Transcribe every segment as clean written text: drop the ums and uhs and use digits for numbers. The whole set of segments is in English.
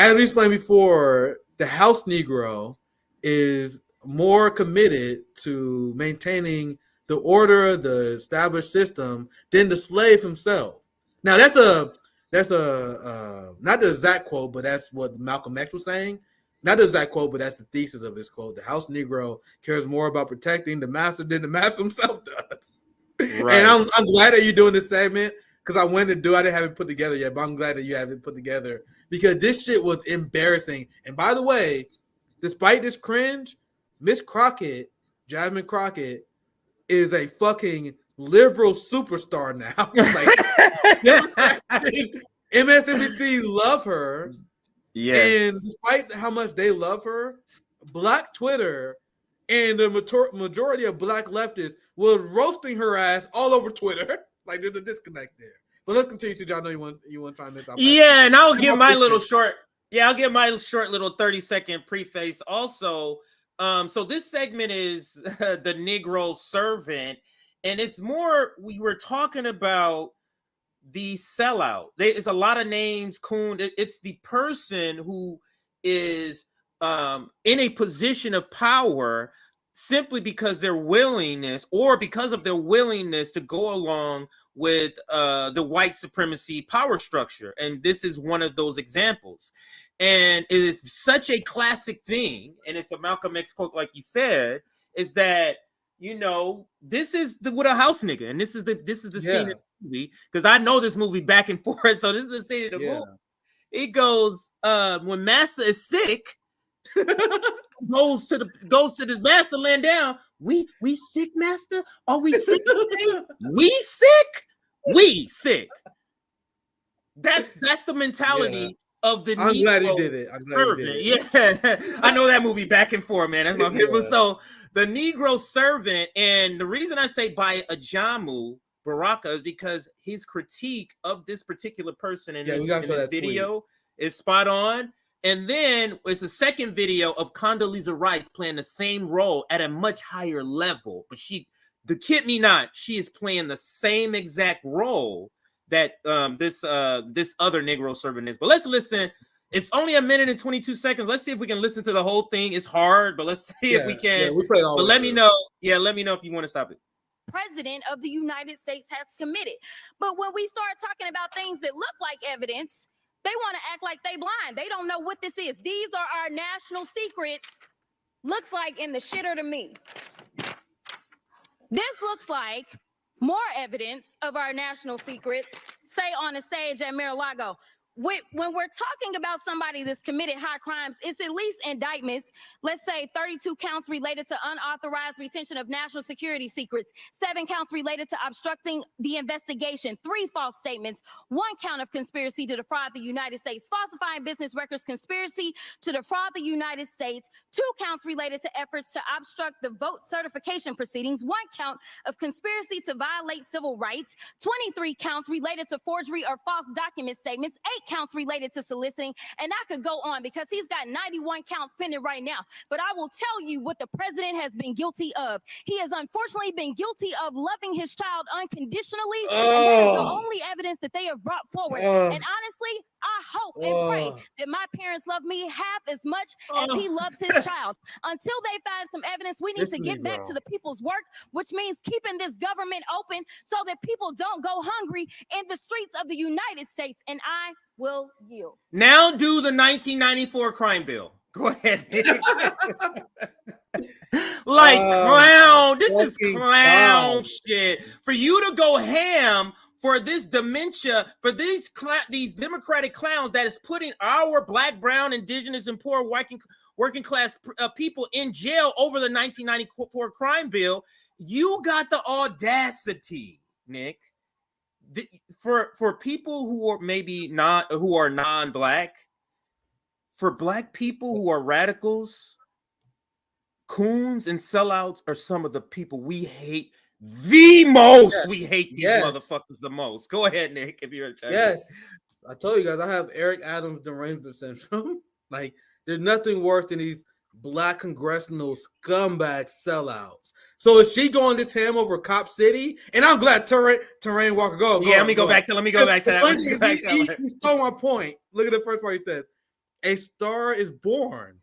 as we explained before, the house Negro is more committed to maintaining the order, the established system, than the slave himself. Now that's a not the exact quote, but that's what Malcolm X was saying. Not the exact quote, but that's the thesis of his quote. The house Negro cares more about protecting the master than the master himself does. Right. And I'm glad that you're doing this segment because I wanted to do. I didn't have it put together yet, but I'm glad that you have it put together because this shit was embarrassing. And by the way, despite this cringe, Miss Crockett, Jasmine Crockett, is a fucking liberal superstar now. Like, MSNBC love her. Yes. And despite how much they love her, Black Twitter and the majority of Black leftists was roasting her ass all over Twitter. Like there's a disconnect there. But let's continue to. I know you want to try this. Yeah, and I'll give my little short. Yeah, I'll give my short little 30-second preface. Also, so this segment is the Negro servant, and it's more. We were talking about the sellout. There's a lot of names. Coon. It's the person who is in a position of power simply because their willingness or because of their willingness to go along with the white supremacy power structure. And this is one of those examples. And it is such a classic thing. And it's a Malcolm X quote, like you said, is that, you know, this is what a house nigga. And this is the scene of the movie. Because I know this movie back and forth. So this is the scene of the movie. It goes, when Massa is sick, goes to the master laying down. We sick, master? Are we sick? We sick? We sick. That's the mentality of the. I'm glad he did it. Yeah, I know that movie back and forth, man. That's my favorite. So the Negro servant, and the reason I say by Ajamu Baraka is because his critique of this particular person in this video is spot on. And then it's a second video of Condoleezza Rice playing the same role at a much higher level. But kid me not, she is playing the same exact role that this other Negro servant is. But let's listen. It's only 1 minute and 22 seconds. Let's see if we can listen to the whole thing. It's hard, but let's see if we can. But let me know. Yeah, let me know if you want to stop it. President of the United States has committed. But when we start talking about things that look like evidence, they want to act like they blind. They don't know what this is. These are our national secrets. Looks like in the shitter to me. This looks like more evidence of our national secrets, say on a stage at Mar-a-Lago. When we're talking about somebody that's committed high crimes, it's at least indictments. Let's say 32 counts related to unauthorized retention of national security secrets, 7 counts related to obstructing the investigation, 3 false statements, 1 count of conspiracy to defraud the United States, falsifying business records, conspiracy to defraud the United States, 2 counts related to efforts to obstruct the vote certification proceedings, 1 count of conspiracy to violate civil rights, 23 counts related to forgery or false document statements, 8 counts related to soliciting, and I could go on because he's got 91 counts pending right now. But I will tell you what the president has been guilty of. He has unfortunately been guilty of loving his child unconditionally, and that is the only evidence that they have brought forward. And honestly, I hope and pray that my parents love me half as much as he loves his child. Until they find some evidence, we need to get back to the people's work, which means keeping this government open so that people don't go hungry in the streets of the United States. And I will yield. Now do the 1994 crime bill. Go ahead. Clown. This is clown shit. For you to go ham for this dementia, for these Democratic clowns that is putting our Black, brown, indigenous, and poor working class people in jail over the 1994 crime bill, you got the audacity, Nick, for people who are maybe not, who are non-Black, for Black people who are radicals, coons and sellouts are some of the people we hate the most. Yes. We hate these motherfuckers the most. Go ahead, Nick, if you're a child. Yes. I told you guys I have Eric Adams derangement syndrome. Like, there's nothing worse than these Black congressional scumbag sellouts. So is she going this ham over Cop City? And I'm glad Terrain Walker go. Let me go back to that. He stole my point. Look at the first part he says. a star is born.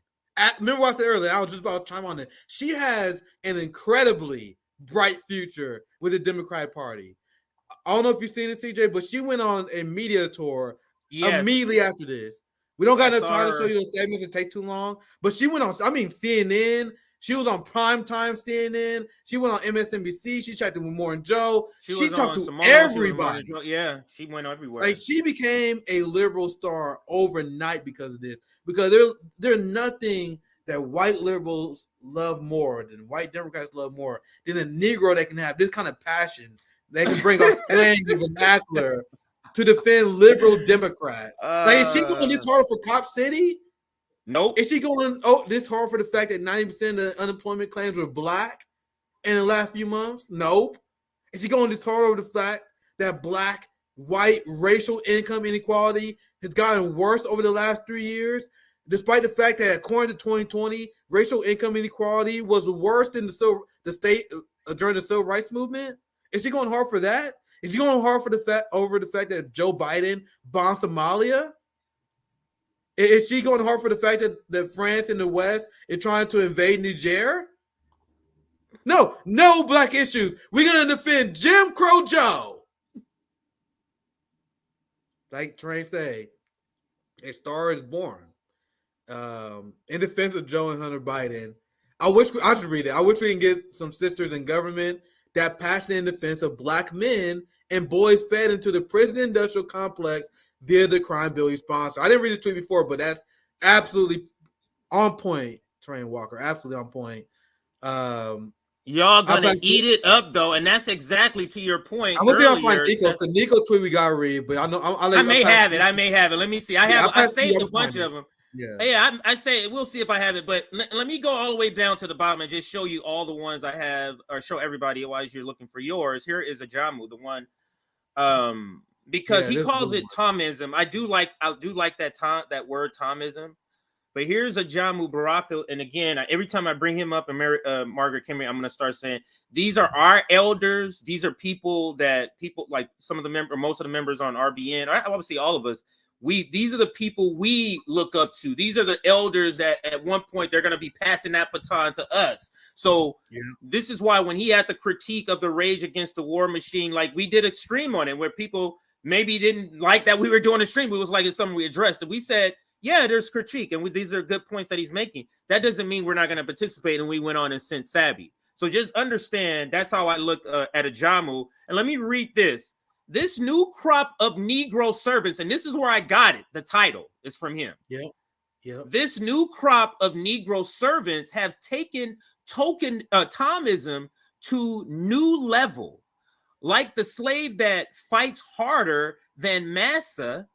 Remember what I said earlier? I was just about to chime on it. She has an incredibly bright future with the Democratic Party. I don't know if you've seen it, CJ, but she went on a media tour immediately after this. We don't got enough time to show you those segments. It take too long. But she went on, CNN. She was on primetime CNN. She went on MSNBC. She chatted with Moore and Joe. She talked to everybody. Yeah, she went everywhere. Like, she became a liberal star overnight because of this. Because there's nothing that white liberals love more than white Democrats love more than a Negro that can have this kind of passion. They can bring out slang and vernacular to defend liberal Democrats. Like, is she going this hard for Cop City? Nope. Is she going this hard for the fact that 90% of the unemployment claims were black in the last few months? Nope. Is she going this hard over the fact that black, white, racial income inequality has gotten worse over the last 3 years? Despite the fact that according to 2020, racial income inequality was worse than the state during the civil rights movement? Is she going hard for that? Is she going hard for the fact that Joe Biden bombed Somalia? Is she going hard for the fact that France and the West is trying to invade Niger? No black issues. We're going to defend Jim Crow Joe. Like Trey say, a star is born. In defense of Joe and Hunter Biden, I'll just read it. I wish we can get some sisters in government that passionate in defense of black men and boys fed into the prison industrial complex via the crime bill you sponsor. I didn't read this tweet before, but that's absolutely on point, Train Walker. Absolutely on point. Y'all gonna eat it up though, and that's exactly to your point. I'm gonna see if I find Nico. The Nico tweet we gotta read, but I know I may have it. Let me see. I saved a bunch of them. Yeah. I say we'll see if I have it, but let me go all the way down to the bottom and just show you all the ones I have, or show everybody while you're looking for yours. Here is Ajamu, the one, because he calls it Thomism. I do like that word Thomism. But here's Ajamu Baraka, and again, every time I bring him up, and Margaret Kimmy, I'm going to start saying these are our elders. These are people like some of the most of the members on RBN, or obviously all of us. These are the people we look up to. These are the elders that at one point they're going to be passing that baton to us. So This is why when he had the critique of the Rage Against the War Machine, like we did a stream on it where people maybe didn't like that we were doing a stream. It was like it's something we addressed. And we said, yeah, there's critique, and these are good points that he's making. That doesn't mean we're not going to participate, and we went on and sent Savvy. So just understand that's how I look at Ajamu. And let me read this. This new crop of Negro servants, and this is where I got it. The title is from him. Yeah. This new crop of Negro servants have taken Thomism to new level. Like the slave that fights harder than Massa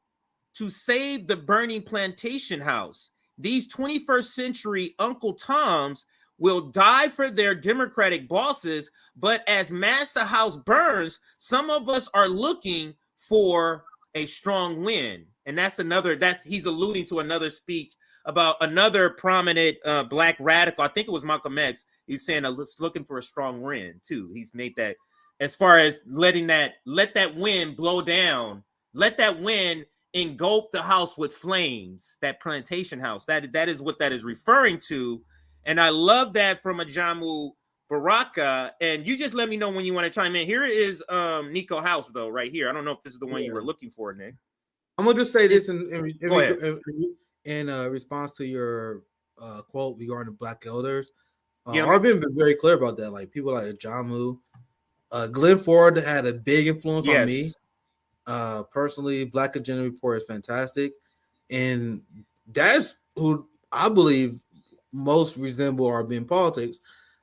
to save the burning plantation house. These 21st century Uncle Toms will die for their Democratic bosses, but as Massa House burns, some of us are looking for a strong win. And he's alluding to another speech about another prominent black radical. I think it was Malcolm X. He's saying looking for a strong win too. He's made that as far as let that wind blow down, let that wind engulf the house with flames, that plantation house. That is what that is referring to. And I love that from Ajamu Baraka. And you just let me know when you want to chime in. Here is Nico House, though, right here. I don't know if this is the one you were looking for, Nick. I'm going to just say this in response to your quote regarding the black elders. RBN been very clear about that. Like people like Ajamu. Glenn Ford had a big influence on me. Personally, Black Agenda Report is fantastic, and that's who I believe most resemble RBN politics.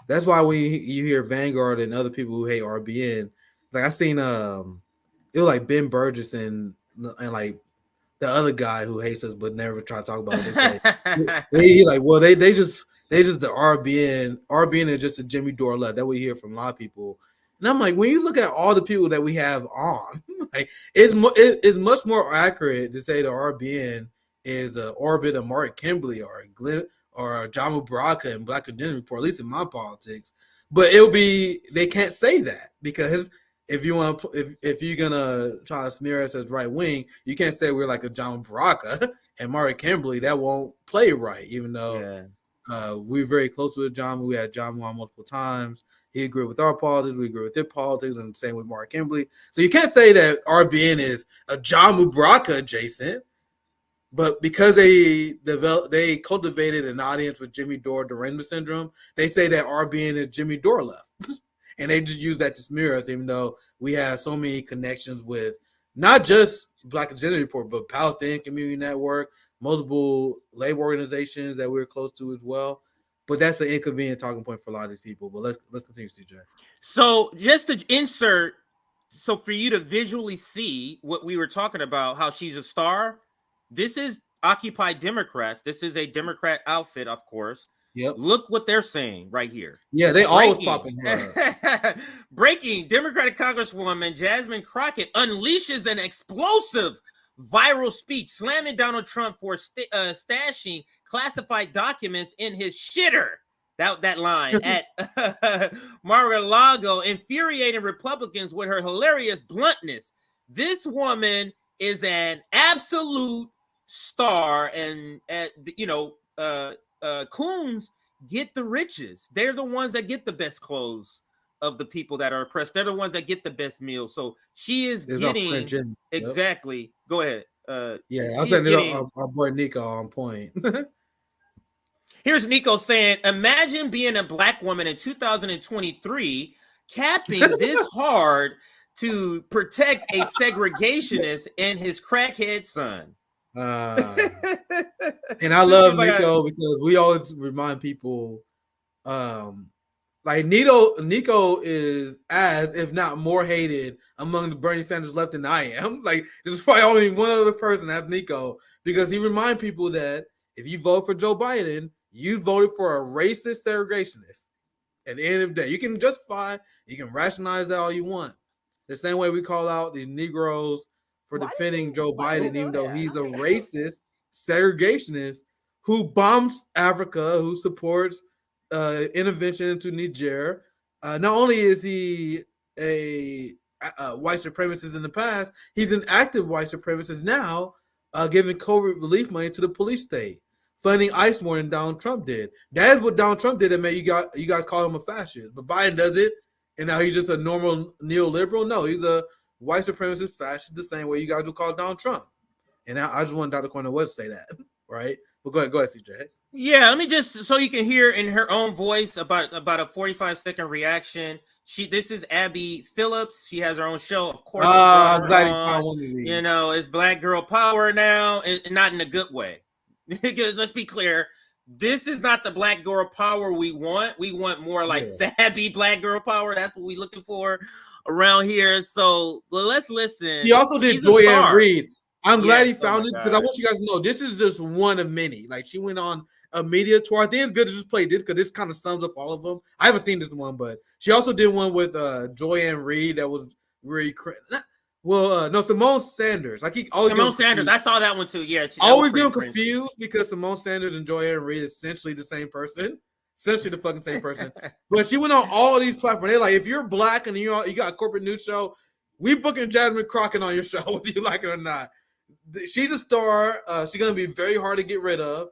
That's why when you hear Vanguard and other people who hate RBN, like I seen it was like Ben Burgess and like the other guy who hates us but never try to talk about it. They like, well, they just the RBN. RBN is just a Jimmy Dore left. That we hear from a lot of people. And I'm like, when you look at all the people that we have on, like it's much more accurate to say the RBN is an orbit of Mark Kimberly or a Glenn or Ajamu Baraka and Black Agenda Report, at least in my politics. But they can't say that because if you want, if you're gonna try to smear us as right wing, you can't say we're like a Ajamu Baraka and Mari Kimberly. That won't play right, even though we're very close with Ajamu. We had Ajamu on multiple times. He agreed with our politics. We agree with their politics, and the same with Mari Kimberly. So you can't say that RBN is a Ajamu Baraka adjacent. But because they cultivated an audience with Jimmy Dore derangement syndrome, they say that RBN is Jimmy Dore left. And they just use that to smear us, even though we have so many connections with not just Black Agenda Report, but Palestinian Community Network, multiple labor organizations that we're close to as well. But that's an inconvenient talking point for a lot of these people. But let's continue, CJ. So just to insert, so for you to visually see what we were talking about, how she's a star, this is Occupy Democrats. This is a Democrat outfit, of course. Yep. Look what they're saying right here. Yeah, they always popping her. Breaking, Democratic Congresswoman Jasmine Crockett unleashes an explosive viral speech slamming Donald Trump for stashing classified documents in his shitter. That line at Mar-a-Lago, infuriating Republicans with her hilarious bluntness. This woman is an absolute star, and coons get the riches. They're the ones that get the best clothes of the people that are oppressed. They're the ones that get the best meals. So she is getting exactly. Yep. Go ahead. Yeah, I was saying our boy Nico on point. Here's Nico saying, imagine being a Black woman in 2023 capping this hard to protect a segregationist and his crackhead son. And I love Nico because we always remind people, like Nico is as, if not more, hated among the Bernie Sanders left than I am. Like, there's probably only one other person that's Nico, because he reminds people that if you vote for Joe Biden, you voted for a racist segregationist. At the end of the day, you can justify, you can rationalize that all you want. The same way we call out these Negroes for defending Joe Biden, even though he's a racist segregationist who bombs Africa, who supports intervention into Niger. Not only is he a white supremacist in the past, he's an active white supremacist now, giving COVID relief money to the police state, funding ICE more than Donald Trump did. That is what Donald Trump did that made you guys call him a fascist. But Biden does it, and now he's just a normal neoliberal. No, he's a white supremacist fascist, the same way you guys would call Donald Trump. And I just want Dr. Cornel-West to say that, right? But go ahead, CJ. Yeah, let me just, so you can hear in her own voice about a 45-second reaction. This is Abby Phillips. She has her own show, of course. I'm glad he found one of these. You know, it's Black Girl Power now, and not in a good way. Let's be clear. This is not the Black Girl Power we want. We want more like savvy Black Girl Power. That's what we're looking for around here. So let's listen. He also did Joy-Ann Reid. I'm glad he found it, because I want you guys to know this is just one of many. Like, she went on a media tour. I think it's good to just play this because this kind of sums up all of them. I haven't seen this one, but she also did one with Joy-Ann Reid that was really Simone Sanders. Simone Sanders. I saw that one too. Yeah, I always get confused because Simone Sanders and Joy-Ann Reid is essentially the same person. Essentially the fucking same person. But she went on all of these platforms. They're like, if you're Black and you got a corporate news show, we booking Jasmine Crockett on your show, whether you like it or not. She's a star. She's gonna be very hard to get rid of,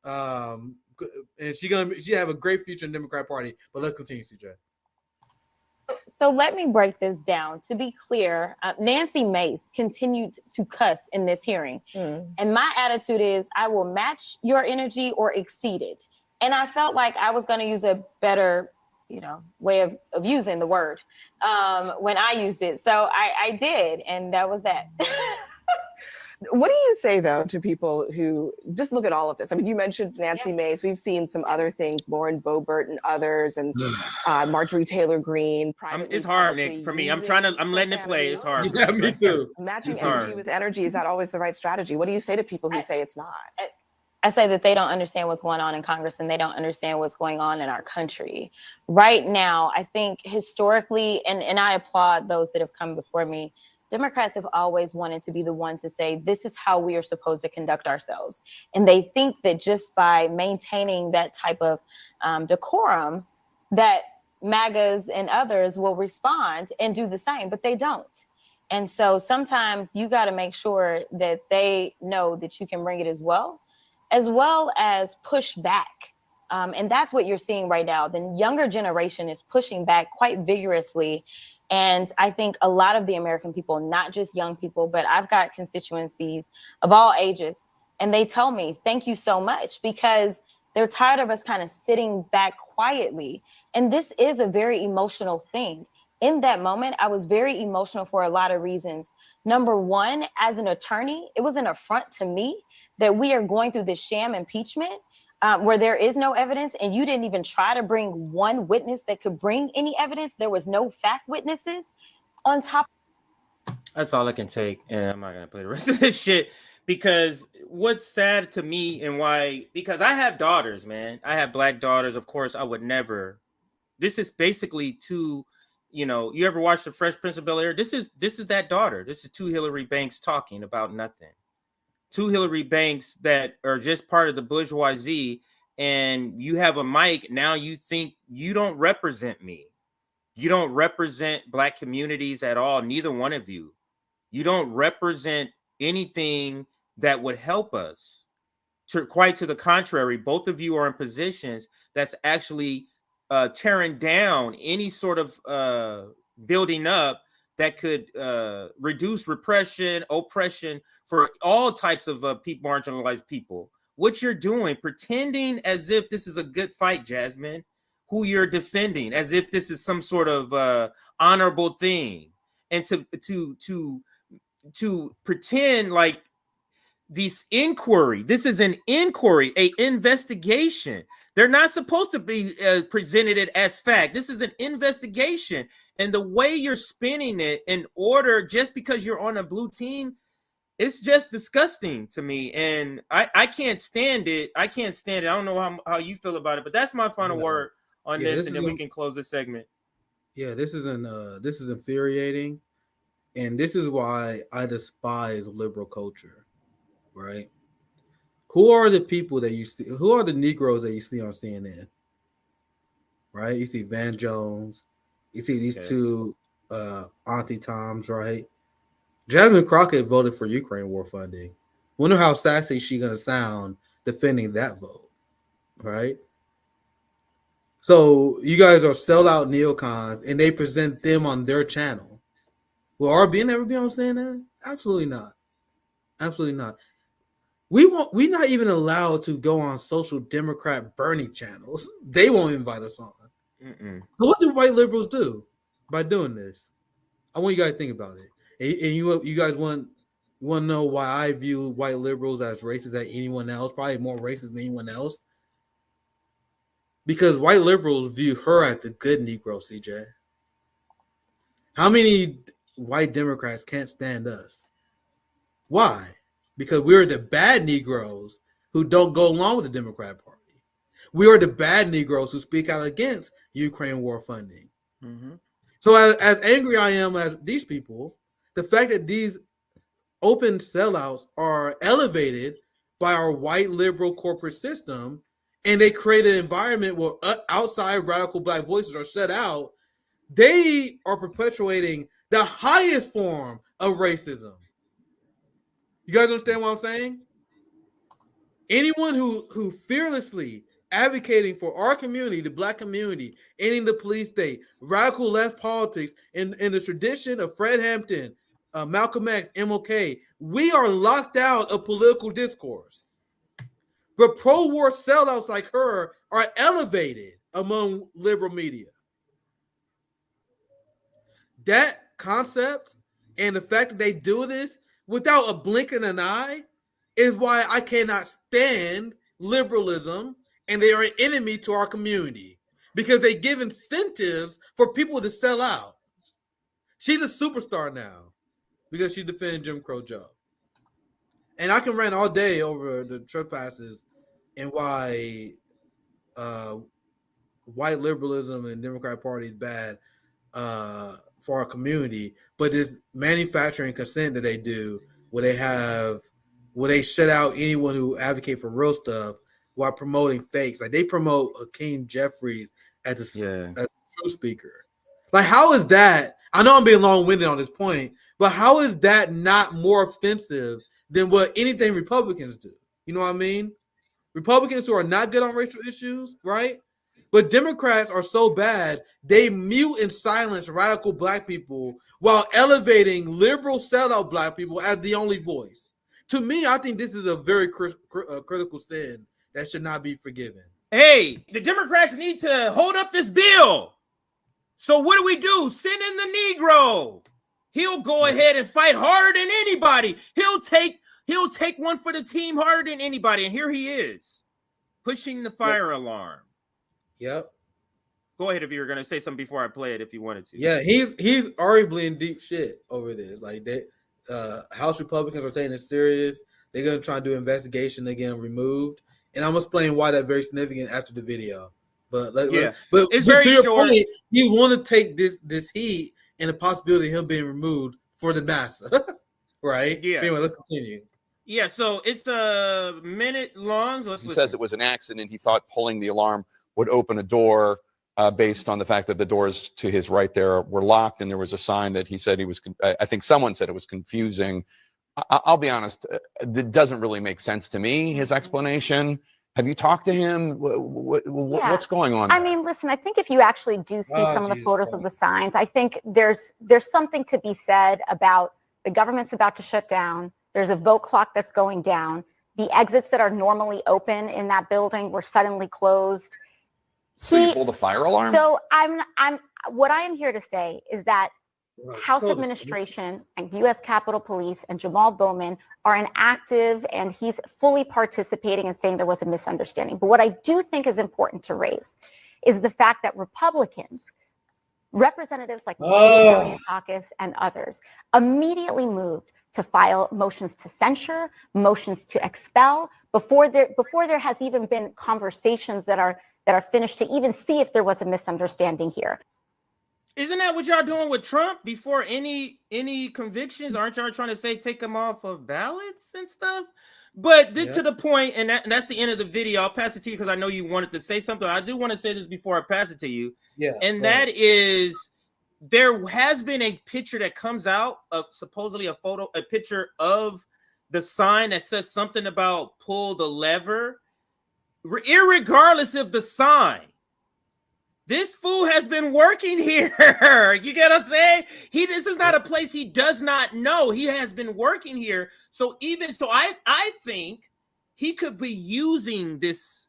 and she have a great future in the Democrat Party. But let's continue, CJ. So let me break this down. To be clear, Nancy Mace continued to cuss in this hearing, and my attitude is I will match your energy or exceed it. And I felt like I was going to use a better, way of using the word when I used it. So I did, and that was that. What do you say, though, to people who just look at all of this? I mean, you mentioned Nancy Mace. We've seen some other things, Lauren Boebert and others, and Marjorie Taylor Greene. It's hard, Nick, for me. I'm letting it play. It's hard. Yeah, me too. Matching energy with energy, is that always the right strategy? What do you say to people who say it's not? I say that they don't understand what's going on in Congress, and they don't understand what's going on in our country. Right now, I think historically, and I applaud those that have come before me, Democrats have always wanted to be the ones to say, this is how we are supposed to conduct ourselves. And they think that just by maintaining that type of decorum, that MAGAs and others will respond and do the same, but they don't. And so sometimes you got to make sure that they know that you can bring it as well as push back. And that's what you're seeing right now. The younger generation is pushing back quite vigorously. And I think a lot of the American people, not just young people, but I've got constituencies of all ages, and they tell me, thank you so much, because they're tired of us kind of sitting back quietly. And this is a very emotional thing. In that moment, I was very emotional for a lot of reasons. Number one, as an attorney, it was an affront to me that we are going through this sham impeachment where there is no evidence, and you didn't even try to bring one witness that could bring any evidence. There was no fact witnesses on top. That's all I can take, and I'm not gonna play the rest of this shit, because what's sad to me and why, because I have daughters, man. I have black daughters. Of course, I would never. This is basically two. You ever watch The Fresh Prince of Bel-Air? This is that daughter. This is two Hillary Banks talking about nothing. Two Hillary Banks that are just part of the bourgeoisie, and you have a mic. Now you think you don't represent me. You don't represent black communities at all. Neither one of you. You don't represent anything that would help us. Quite to the contrary, both of you are in positions that's actually tearing down any sort of building up that could reduce repression, oppression for all types of marginalized people. What you're doing, pretending as if this is a good fight, Jasmine, who you're defending, as if this is some sort of honorable thing, and to pretend like this is an inquiry, a investigation. They're not supposed to be presented it as fact. This is an investigation, and the way you're spinning it in order just because you're on a blue team, it's just disgusting to me, and I can't stand it. I don't know how you feel about it, but that's my final word on this, and then we can close this segment. Yeah, this is infuriating, and this is why I despise liberal culture. Right? Who are the people that you see? Who are the Negroes that you see on CNN? Right? You see Van Jones. You see these two Auntie Toms, right? Jasmine Crockett voted for Ukraine war funding. Wonder how sassy she gonna sound defending that vote, right? So you guys are sellout neocons, and they present them on their channel. Will RBN ever be on CNN? Absolutely not. Absolutely not. We're not even allowed to go on social Democrat Bernie channels. They won't invite us on. So what do white liberals do by doing this? I want you guys to think about it. And you guys want to know why I view white liberals as racist as anyone else, probably more racist than anyone else? Because white liberals view her as the good Negro, CJ. How many white Democrats can't stand us? Why? Because we're the bad Negroes who don't go along with the Democrat Party. We are the bad Negroes who speak out against Ukraine war funding. Mm-hmm. So as angry I am as these people, the fact that these open sellouts are elevated by our white liberal corporate system, and they create an environment where outside radical black voices are shut out, they are perpetuating the highest form of racism. You guys understand what I'm saying? Anyone who fearlessly advocating for our community, the black community, ending the police state, radical left politics, in the tradition of Fred Hampton, Malcolm X, MLK, we are locked out of political discourse. But pro-war sellouts like her are elevated among liberal media. That concept and the fact that they do this without a blink in an eye is why I cannot stand liberalism, and they are an enemy to our community because they give incentives for people to sell out. She's a superstar now because she's defending Jim Crow Joe. And I can rant all day over the trespasses and why white liberalism and Democrat Party is bad for our community, but this manufacturing consent that they do, where they shut out anyone who advocate for real stuff while promoting fakes. Like they promote Hakeem Jeffries as a truth speaker. Like, how is that? I know I'm being long-winded on this point, but how is that not more offensive than what anything Republicans do? You know what I mean? Republicans who are not good on racial issues, right? But Democrats are so bad, they mute and silence radical black people while elevating liberal sellout black people as the only voice. To me, I think this is a very critical sin that should not be forgiven. Hey, the Democrats need to hold up this bill. So what do? Send in the Negro. He'll go ahead and fight harder than anybody. He'll take one for the team harder than anybody. And here he is, pushing the fire alarm. Yep. Go ahead if you were going to say something before I play it, if you wanted to. Yeah, he's already in deep shit over this. Like, they House Republicans are taking it serious. They're going to try to do an investigation again, removed. And I'm going to explain why that's very significant after the video. But it's very to your short. point, you want to take this heat and the possibility of him being removed for the NASA, right? Yeah. Anyway, let's continue. Yeah, so it's a minute long. So he says it was an accident. He thought pulling the alarm would open a door based on the fact that the doors to his right there were locked, and there was a sign that he said he was. I think someone said it was confusing. I'll be honest, it doesn't really make sense to me, his explanation. Have you talked to him? What's going on there? I mean, listen, I think if you actually do see some of the photos of the signs, I think there's something to be said about the government's about to shut down. There's a vote clock that's going down. The exits that are normally open in that building were suddenly closed. So you pulled the fire alarm? So what I am here to say is that House administration and U.S. Capitol Police and Jamal Bowman are an active, and he's fully participating and saying there was a misunderstanding. But what I do think is important to raise is the fact that Republicans, representatives like the Libertarian Caucus and others, immediately moved to file motions to censure, motions to expel before there has even been conversations that are finished to even see if there was a misunderstanding here. Isn't that what y'all doing with Trump before any convictions? Aren't y'all trying to say take him off of ballots and stuff? But to the point, and that's the end of the video. I'll pass it to you because I know you wanted to say something. I do want to say this before I pass it to you. Yeah. And that is, there has been a picture that comes out of supposedly a picture of the sign that says something about pull the lever, irregardless of the sign. This fool has been working here. You get what I'm saying? This is not a place he does not know. He has been working here. So I think he could be using this.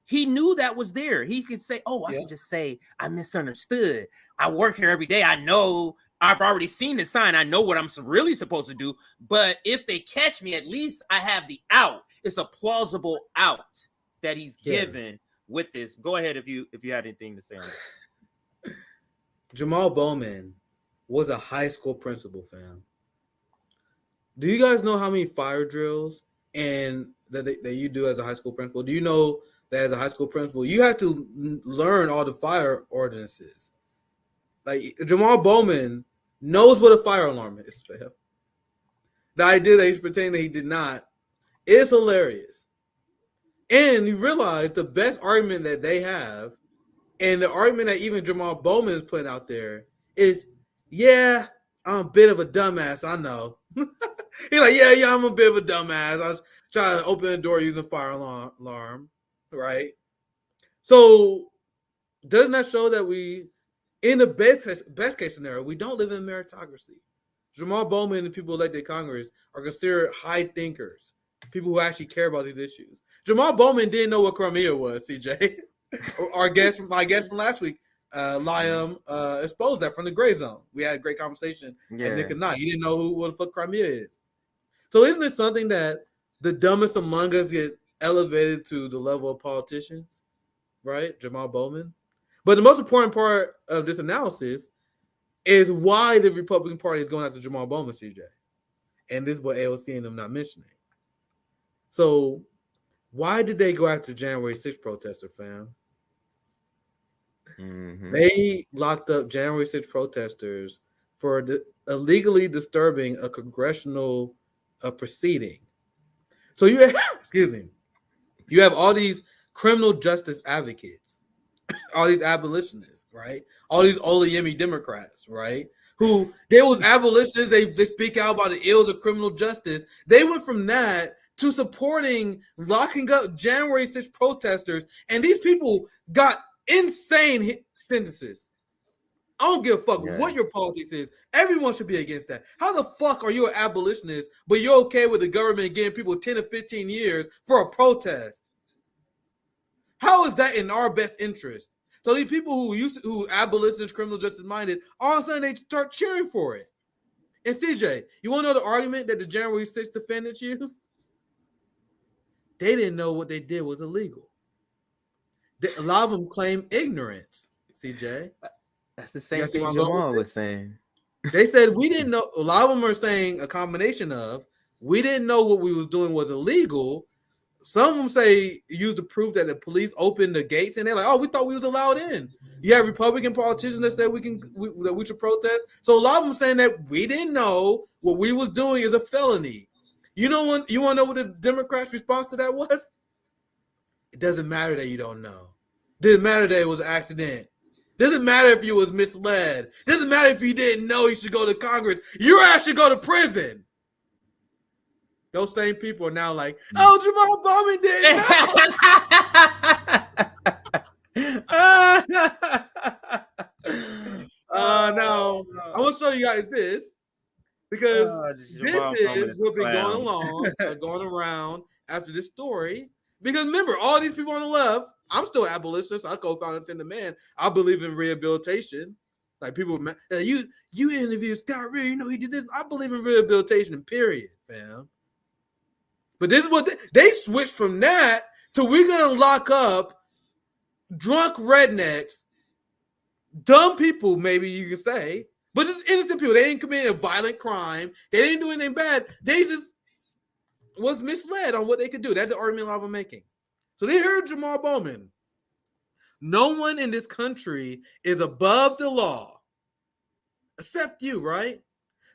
He knew that was there. He could say, I could just say, I misunderstood. I work here every day. I know I've already seen the sign. I know what I'm really supposed to do. But if they catch me, at least I have the out. It's a plausible out that he's given with this. Go ahead if you had anything to say on that. Jamal Bowman was a high school principal, fam. Do you guys know how many fire drills and that you do as a high school principal? Do you know that as a high school principal, you have to learn all the fire ordinances? Like, Jamal Bowman knows what a fire alarm is, fam. The idea that he's pretending that he did not is hilarious. And you realize the best argument that they have, and the argument that even Jamal Bowman is putting out there, is, I'm a bit of a dumbass, I know. He's like, I'm a bit of a dumbass. I was trying to open the door using a fire alarm, right? So doesn't that show that we, in the best case scenario, we don't live in meritocracy? Jamal Bowman and the people elected to Congress are considered high thinkers, people who actually care about these issues. Jamal Bowman didn't know what Crimea was, CJ. My guest from last week, Liam, exposed that from the Gray Zone. We had a great conversation at Nick and Night. He didn't know what the fuck Crimea is. So isn't it something that the dumbest among us get elevated to the level of politicians, right? Jamal Bowman. But the most important part of this analysis is why the Republican Party is going after Jamal Bowman, CJ. And this is what AOC and them not mentioning. So why did they go after January 6th protester, fam? Mm-hmm. They locked up January 6th protesters for illegally disturbing a congressional proceeding. So you have, you have all these criminal justice advocates all these abolitionists, right? All these Olayemi Democrats, right? Who they was abolitionists. They speak out about the ills of criminal justice. They went from that to supporting locking up January 6th protesters, and these people got insane sentences. I don't give a fuck what your politics is. Everyone should be against that. How the fuck are you an abolitionist, but you're okay with the government giving people 10 to 15 years for a protest? How is that in our best interest? So these people who abolitionists, criminal justice minded, all of a sudden they start cheering for it. And CJ, you want to know the argument that the January 6th defendants used? They didn't know what they did was illegal. A lot of them claim ignorance, CJ. That's the same thing Jamal was saying. They said we didn't know. A lot of them are saying a combination of we didn't know what we was doing was illegal. Some of them say use the proof that the police opened the gates, and they're like, "Oh, we thought we was allowed in." You have Republican politicians that said that we should protest. So a lot of them saying that we didn't know what we was doing is a felony. You know what? You want to know what the Democrats' response to that was? It doesn't matter that you don't know. It doesn't matter that it was an accident. Doesn't matter if you was misled. Doesn't matter if you didn't know you should go to Congress. Your ass should go to prison. Those same people are now like, oh, Jamal Bowman didn't know. No. I want to show you guys this because this is what's been going around after this story. Because remember, all these people on the left, I'm still an abolitionist. I co-founded Thin the Man. I believe in rehabilitation. Like people, you interviewed Scott Reed, you know he did this. I believe in rehabilitation, period, fam. But this is what they switched from that to we're gonna lock up drunk rednecks, dumb people, maybe you can say, but just innocent people. They didn't commit a violent crime. They didn't do anything bad. They just was misled on what they could do. That's the argument a lot of them making. So they heard Jamal Bowman. No one in this country is above the law, except you, right?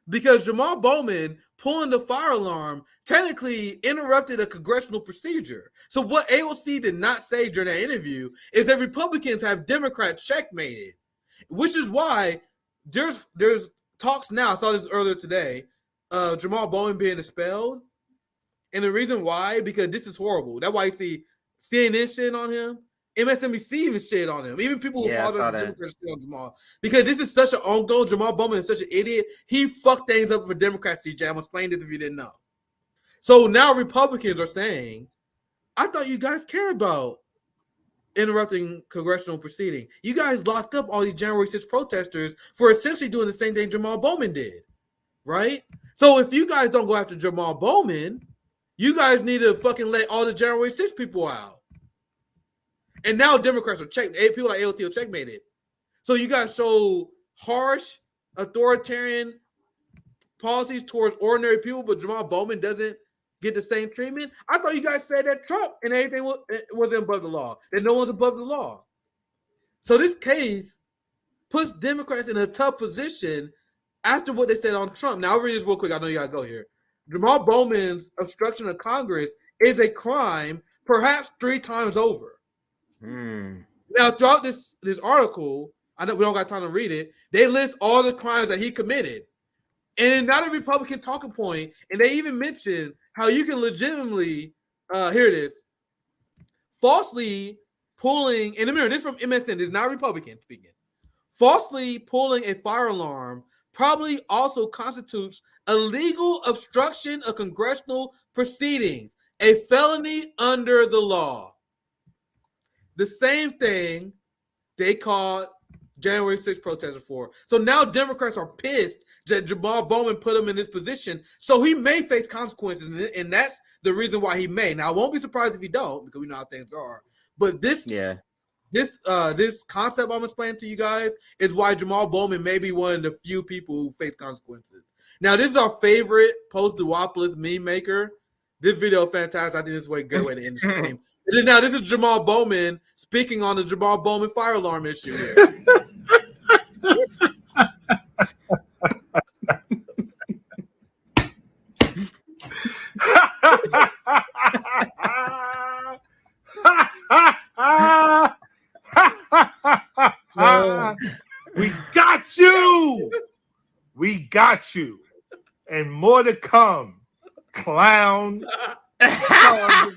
Because Jamal Bowman pulling the fire alarm technically interrupted a congressional procedure. So what AOC did not say during that interview is that Republicans have Democrats checkmated, which is why there's talks now. I saw this earlier today. Jamal Bowman being expelled. And the reason why, because this is horrible. That's why you see CNN shit on him. MSNBC even shit on him. Even people who follow Democrats shit on Jamal. Because this is such an ongoing. Jamal Bowman is such an idiot. He fucked things up for Democrats, CJ. I'm going to explain this if you didn't know. So now Republicans are saying, I thought you guys cared about interrupting congressional proceeding. You guys locked up all these January 6th protesters for essentially doing the same thing Jamal Bowman did. Right? So if you guys don't go after Jamal Bowman, you guys need to fucking let all the January 6th people out. And now Democrats are people like AOC are checkmated. So you guys show harsh, authoritarian policies towards ordinary people, but Jamal Bowman doesn't get the same treatment. I thought you guys said that Trump and everything wasn't above the law, that no one's above the law. So this case puts Democrats in a tough position after what they said on Trump. Now I'll read this real quick. I know you gotta go here. Jamal Bowman's obstruction of Congress is a crime, perhaps 3 times over. Now, throughout this article, I know we don't got time to read it. They list all the crimes that he committed, and not a Republican talking point. And they even mention how you can legitimately, here it is, falsely pulling. And remember, this from MSN. This is not Republican speaking. Falsely pulling a fire alarm probably also constitutes illegal obstruction of congressional proceedings, a felony under the law. The same thing they called January 6th protesters for. So now Democrats are pissed that Jamal Bowman put him in this position. So he may face consequences, and that's the reason why he may. Now, I won't be surprised if he don't, because we know how things are. But this concept I'm explaining to you guys is why Jamal Bowman may be one of the few people who face consequences. Now, this is our favorite post-Duopolis meme maker. This video is fantastic. I think this is a good way to end the stream. Now, this is Jamal Bowman speaking on the Jamal Bowman fire alarm issue here. got you. And more to come. Clown, thug,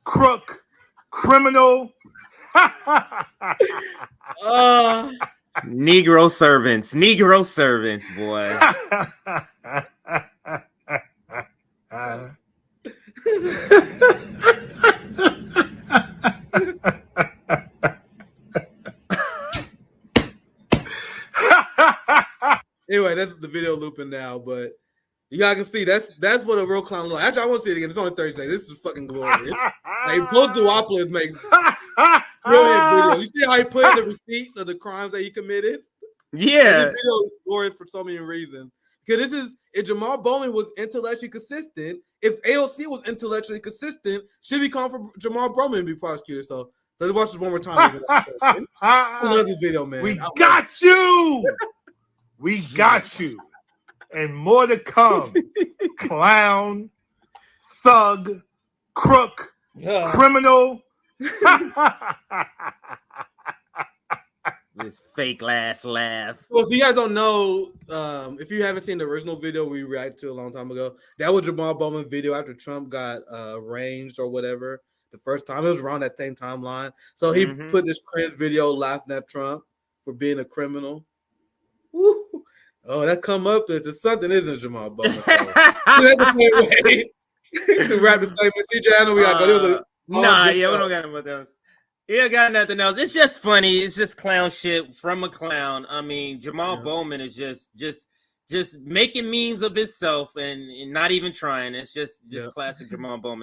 crook, criminal. Negro servants, boy. Anyway, that's the video looping now, but you guys can see that's what a real clown looks like. Actually, I want to see it again. It's only 30 seconds. This is fucking glorious. Like both duopolists make brilliant videos. You see how he put in the receipts of the crimes that he committed? Yeah. This video is glorious for so many reasons. Because if Jamal Bowman was intellectually consistent, if AOC was intellectually consistent, she'd be calling for Jamal Bowman to be prosecuted. So let's watch this one more time. I love this video, man. We got you. We got you. And more to come. Clown, thug, crook, criminal. This fake last laugh. Well, if you guys don't know, if you haven't seen the original video we reacted to a long time ago, that was Jamal Bowman's video after Trump got arraigned or whatever. The first time, it was around that same timeline. So he put this cringe video laughing at Trump for being a criminal. Woo. Oh, that come up it's something, isn't Jamal Bowman? So, that's the same way to wrap this statement. CJ, I know we got to go. We don't got nothing else. Yeah, got nothing else. It's just funny. It's just clown shit from a clown. I mean, Jamal Bowman is just making memes of himself and not even trying. It's just classic Jamal Bowman.